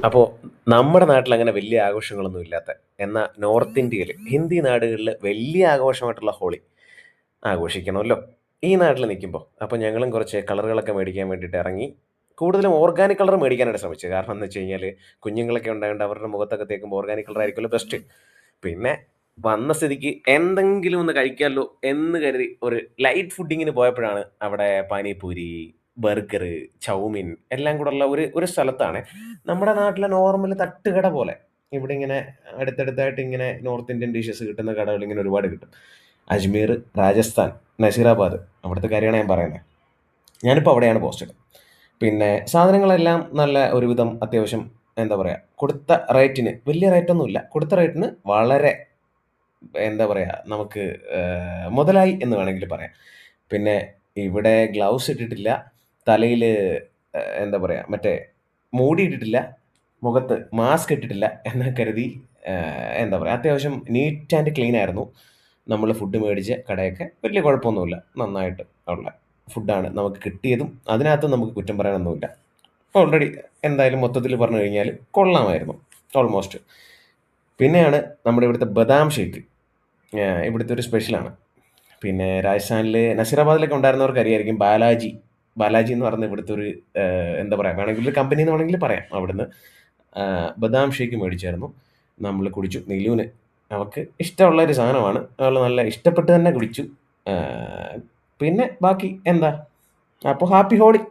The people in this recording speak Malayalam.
അപ്പോൾ നമ്മുടെ നാട്ടിൽ അങ്ങനെ വലിയ ആഘോഷങ്ങളൊന്നും ഇല്ലാത്ത എന്നാൽ നോർത്ത് ഇന്ത്യയിൽ ഹിന്ദി നാടുകളിൽ വലിയ ആഘോഷമായിട്ടുള്ള ഹോളി ആഘോഷിക്കണമല്ലോ ഈ നാട്ടിൽ നിൽക്കുമ്പോൾ. അപ്പോൾ ഞങ്ങളും കുറച്ച് കളറുകളൊക്കെ മേടിക്കാൻ വേണ്ടിയിട്ട് ഇറങ്ങി. കൂടുതലും ഓർഗാനിക് കളർ മേടിക്കാനായിട്ട് ശ്രമിച്ചത്. കാരണം എന്ന് വെച്ച് കഴിഞ്ഞാൽ കുഞ്ഞുങ്ങളൊക്കെ ഉണ്ടായതുകൊണ്ട് അവരുടെ മുഖത്തൊക്കെ തേക്കുമ്പോൾ ഓർഗാനിക് കളർ ആയിരിക്കുമല്ലോ ബെസ്റ്റ്. പിന്നെ വന്ന സ്ഥിതിക്ക് എന്തെങ്കിലും ഒന്ന് കഴിക്കാമല്ലോ എന്ന് കരുതി ഒരു ലൈറ്റ് ഫുഡിങ്ങിന് പോയപ്പോഴാണ് അവിടെ പാനിപൂരി, ബർഗർ, ചൗമിൻ എല്ലാം കൂടെ ഉള്ള ഒരു ഒരു സ്ഥലത്താണ്. നമ്മുടെ നാട്ടിലെ നോർമൽ തട്ടുകട പോലെ ഇവിടെ ഇങ്ങനെ അടുത്തടുത്തായിട്ട് ഇങ്ങനെ നോർത്ത് ഇന്ത്യൻ ഡിഷസ് കിട്ടുന്ന കടകൾ ഇങ്ങനെ ഒരുപാട് കിട്ടും. അജ്മീർ, രാജസ്ഥാൻ, നസീറാബാദ് അവിടുത്തെ കാര്യമാണ് ഞാൻ പറയുന്നത്. ഞാനിപ്പോൾ അവിടെയാണ് പോസ്റ്റഡ്. പിന്നെ സാധനങ്ങളെല്ലാം നല്ല ഒരുവിധം അത്യാവശ്യം എന്താ പറയുക, കൊടുത്ത റേറ്റിന് വലിയ റേറ്റൊന്നുമില്ല, കൊടുത്ത റേറ്റിന് വളരെ എന്താ പറയുക നമുക്ക് മുതലായി എന്ന് വേണമെങ്കിൽ പറയാം. പിന്നെ ഇവിടെ ഗ്ലൗസ് ഇട്ടിട്ടില്ല, തലയിൽ എന്താ പറയുക മറ്റേ മൂടി ഇട്ടിട്ടില്ല, മുഖത്ത് മാസ്ക് ഇട്ടിട്ടില്ല എന്ന് കരുതി എന്താ പറയുക അത്യാവശ്യം നീറ്റ് ആൻഡ് ക്ലീൻ ആയിരുന്നു നമ്മൾ ഫുഡ് മേടിച്ച കടയൊക്കെ. വലിയ കുഴപ്പമൊന്നുമില്ല, നന്നായിട്ട് ഉള്ള ഫുഡാണ് നമുക്ക് കിട്ടിയതും. അതിനകത്ത് നമുക്ക് കുറ്റം പറയാനൊന്നുമില്ല. ഓൾറെഡി എന്തായാലും മൊത്തത്തിൽ പറഞ്ഞു കഴിഞ്ഞാൽ കൊള്ളാമായിരുന്നു ഓൾമോസ്റ്റ്. പിന്നെയാണ് നമ്മുടെ ഇവിടുത്തെ ബദാം ഷേക്ക്, ഇവിടുത്തെ ഒരു സ്പെഷ്യലാണ്. പിന്നെ രാജസ്ഥാനിൽ നസീറാബാദിലൊക്കെ ഉണ്ടായിരുന്നവർക്ക് അറിയായിരിക്കും ബാലാജി. ബാലാജി എന്ന് പറയുന്ന ഇവിടുത്തെ ഒരു എന്താ പറയുക വേണമെങ്കിൽ ഒരു കമ്പനി എന്ന് വേണമെങ്കിൽ പറയാം. അവിടുന്ന് ബദാം ഷേക്ക് മേടിച്ചായിരുന്നു, നമ്മൾ കുടിച്ചു. നീലുവിന് അവൾക്ക് ഇഷ്ടമുള്ള ഒരു സാധനമാണ്, അവൾ നല്ല ഇഷ്ടപ്പെട്ട് തന്നെ കുടിച്ചു. പിന്നെ ബാക്കി എന്താ, അപ്പോൾ ഹാപ്പി ഹോളി.